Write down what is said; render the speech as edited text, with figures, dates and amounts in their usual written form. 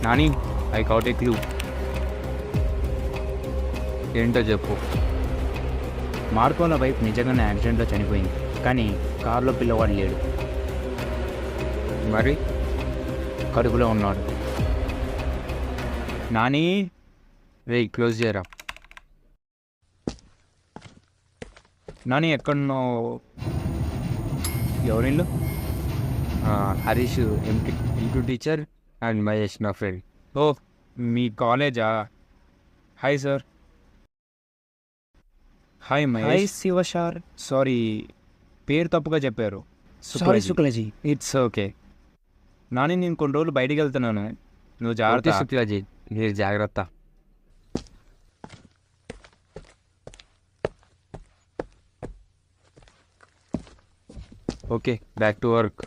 Nani, I caught a clue. ఏంటో చెప్పు. మార్కోల wife నిజంగానే యాక్సిడెంట్లో చనిపోయింది, కానీ కారులో పిల్లవాడు లేడు, మరి కడుపులో ఉన్నాడు. నాని, క్లోజ్ చేయరా. నాని ఎక్కడున్నావు? ఎవరిల్లు? Harish MP teacher and Mahesh నా ఫ్రెండ్. ఓ, మీ కాలేజా? Hi sir. Hi hi Mahesh. శివశార్. సారీ, పేరు తప్పుగా చెప్పారు. Sorry Shuklaji. It's okay. Nani, నేను కొన్ని రోజులు బయటికి వెళ్తున్నాను, నువ్వు జాగ్రత్త. శుక్లాజీ, మీరు జాగ్రత్త. Okay, back to work.